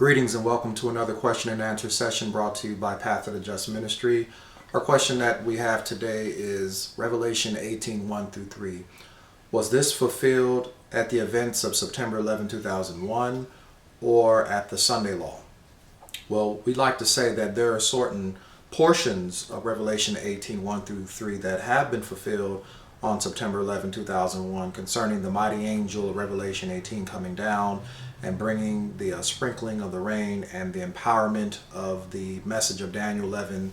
Greetings and welcome to another question and answer session brought to you by Path of the Just Ministry. Our question that we have today is Revelation 18:1 through 3. Was this fulfilled at the events of September 11, 2001 or at the Sunday Law? Well, we'd like to say that there are certain portions of Revelation 18:1 through 3 that have been fulfilled on September 11, 2001 concerning the mighty angel of Revelation 18 coming down and bringing the sprinkling of the rain and the empowerment of the message of Daniel 11,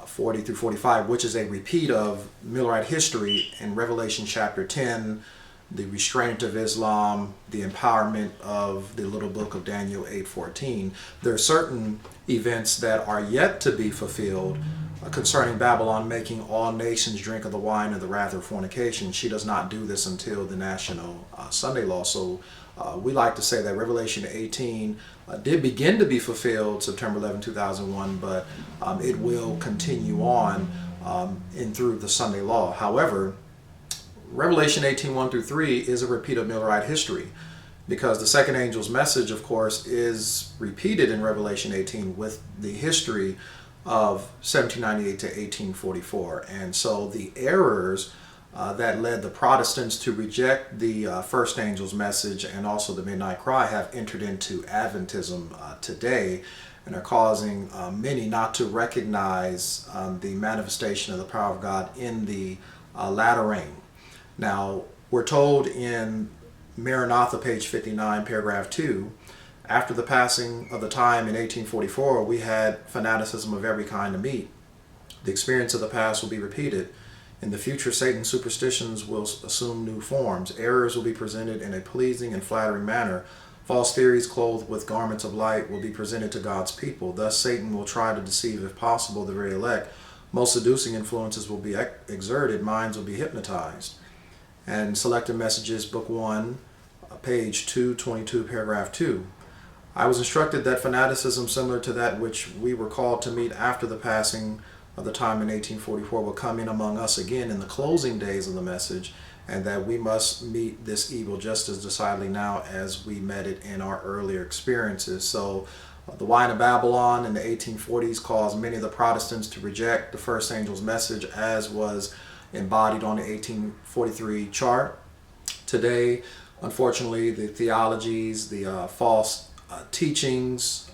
40 through 45, which is a repeat of Millerite history in Revelation chapter 10, the restraint of Islam, the empowerment of the little book of Daniel 8:14. There are certain events that are yet to be fulfilled concerning Babylon making all nations drink of the wine of the wrath of fornication. She does not do this until the national Sunday Law. So we like to say that Revelation 18 did begin to be fulfilled September 11, 2001, but it will continue on in through the Sunday Law. However, Revelation 18:1 through 3 is a repeat of Millerite history, because the second angel's message, of course, is repeated in Revelation 18 with the history of 1798 to 1844. And so the errors that led the Protestants to reject the first angel's message and also the midnight cry have entered into Adventism today and are causing many not to recognize the manifestation of the power of God in the latter rain. Now, we're told in Maranatha, page 59, paragraph 2, after the passing of the time in 1844, we had fanaticism of every kind to meet. The experience of the past will be repeated. In the future, Satan's superstitions will assume new forms. Errors will be presented in a pleasing and flattering manner. False theories clothed with garments of light will be presented to God's people. Thus, Satan will try to deceive, if possible, the very elect. Most seducing influences will be exerted. Minds will be hypnotized. And Selected Messages, Book 1, page 222, paragraph 2. I was instructed that fanaticism similar to that which we were called to meet after the passing of the time in 1844 will come in among us again in the closing days of the message, and that we must meet this evil just as decidedly now as we met it in our earlier experiences. So the wine of Babylon in the 1840s caused many of the Protestants to reject the first angel's message as was embodied on the 1843 chart. Today, unfortunately, the theologies, the false teachings,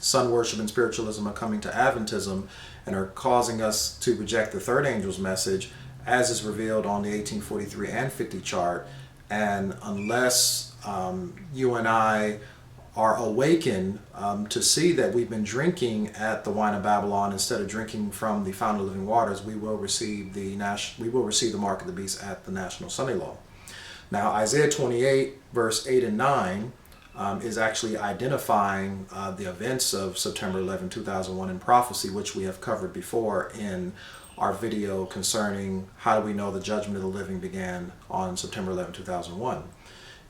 sun worship and spiritualism are coming to Adventism and are causing us to reject the third angel's message as is revealed on the 1843 and 50 chart. And unless you and I are awakened to see that we've been drinking at the wine of Babylon instead of drinking from the fountain of living waters, we will receive the mark of the beast at the National Sunday Law. Now, Isaiah 28, verse 8 and 9 is actually identifying the events of September 11, 2001 in prophecy, which we have covered before in our video concerning how do we know the judgment of the living began on September 11, 2001.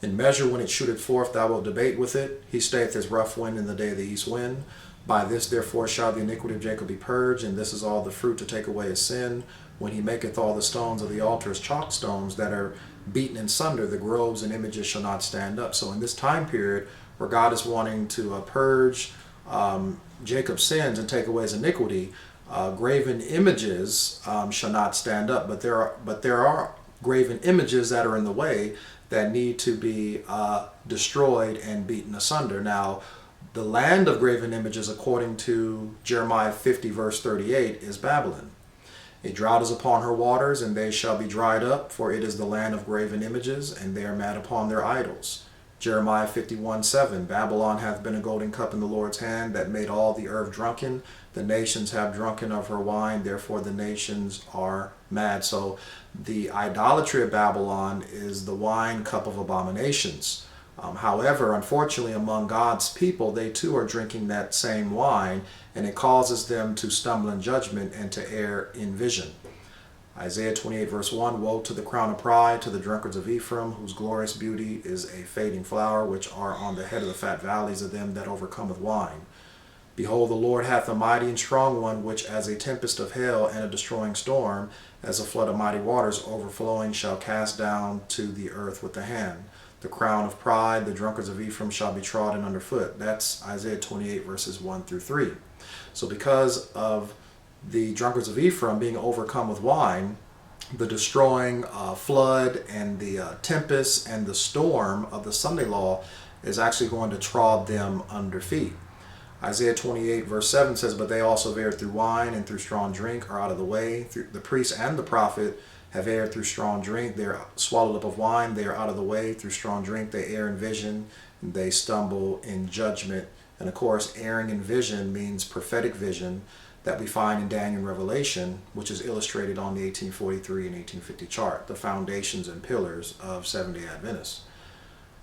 In measure when it shooteth forth, thou wilt debate with it. He stayeth as rough wind in the day of the east wind. By this therefore shall the iniquity of Jacob be purged, and this is all the fruit to take away his sin. When he maketh all the stones of the altar as chalk stones that are beaten in sunder, the groves and images shall not stand up. So in this time period where God is wanting to purge Jacob's sins and take away his iniquity, graven images shall not stand up. But there are graven images that are in the way that need to be destroyed and beaten asunder. Now, the land of graven images, according to Jeremiah 50, verse 38, is Babylon. A drought is upon her waters, and they shall be dried up, for it is the land of graven images, and they are mad upon their idols. Jeremiah 51:7, Babylon hath been a golden cup in the Lord's hand, that made all the earth drunken. The nations have drunken of her wine, therefore the nations are mad. So the idolatry of Babylon is the wine cup of abominations. However, unfortunately, among God's people, they too are drinking that same wine, and it causes them to stumble in judgment and to err in vision. Isaiah 28, verse 1, woe to the crown of pride, to the drunkards of Ephraim, whose glorious beauty is a fading flower, which are on the head of the fat valleys of them that overcome with wine. Behold, the Lord hath a mighty and strong one, which as a tempest of hail and a destroying storm, as a flood of mighty waters overflowing, shall cast down to the earth with the hand. The crown of pride, the drunkards of Ephraim shall be trodden underfoot. That's Isaiah 28 verses 1 through 3. So because of the drunkards of Ephraim being overcome with wine, the destroying flood and the tempest and the storm of the Sunday law is actually going to trod them under feet. Isaiah 28 verse 7 says, but they also have erred through wine and through strong drink are out of the way. The priest and the prophet have erred through strong drink. They are swallowed up of wine. They are out of the way through strong drink. They err in vision. They stumble in judgment. And of course, erring in vision means prophetic vision that we find in Daniel and Revelation, which is illustrated on the 1843 and 1850 chart, the foundations and pillars of Seventh-day Adventists.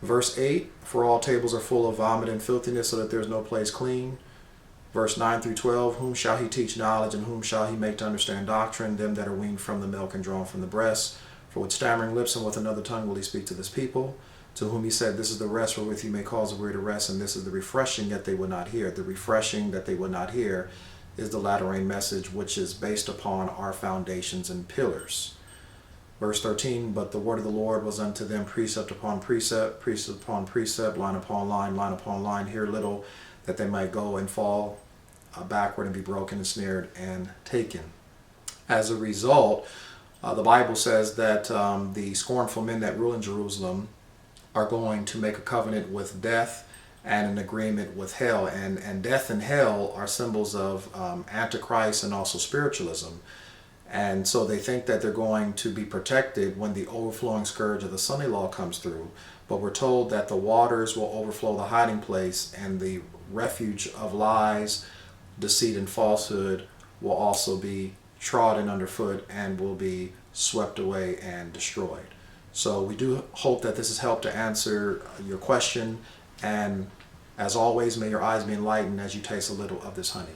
Verse 8, for all tables are full of vomit and filthiness, so that there is no place clean. Verse 9 through 12, whom shall he teach knowledge, and whom shall he make to understand doctrine? Them that are weaned from the milk and drawn from the breast. For with stammering lips and with another tongue will he speak to this people, to whom he said, this is the rest wherewith he may cause the weary to rest, and this is the refreshing that they would not hear. The refreshing that they would not hear is the latter rain message, which is based upon our foundations and pillars. Verse 13, but the word of the Lord was unto them precept upon precept, precept upon precept, line upon line upon line, here little, that they might go and fall backward and be broken and snared and taken. As a result, the Bible says that the scornful men that rule in Jerusalem are going to make a covenant with death and an agreement with hell. And death and hell are symbols of Antichrist and also spiritualism. And so they think that they're going to be protected when the overflowing scourge of the Sunday law comes through. But we're told that the waters will overflow the hiding place, and the refuge of lies, deceit, and falsehood will also be trodden underfoot and will be swept away and destroyed. So we do hope that this has helped to answer your question. And as always, may your eyes be enlightened as you taste a little of this honey.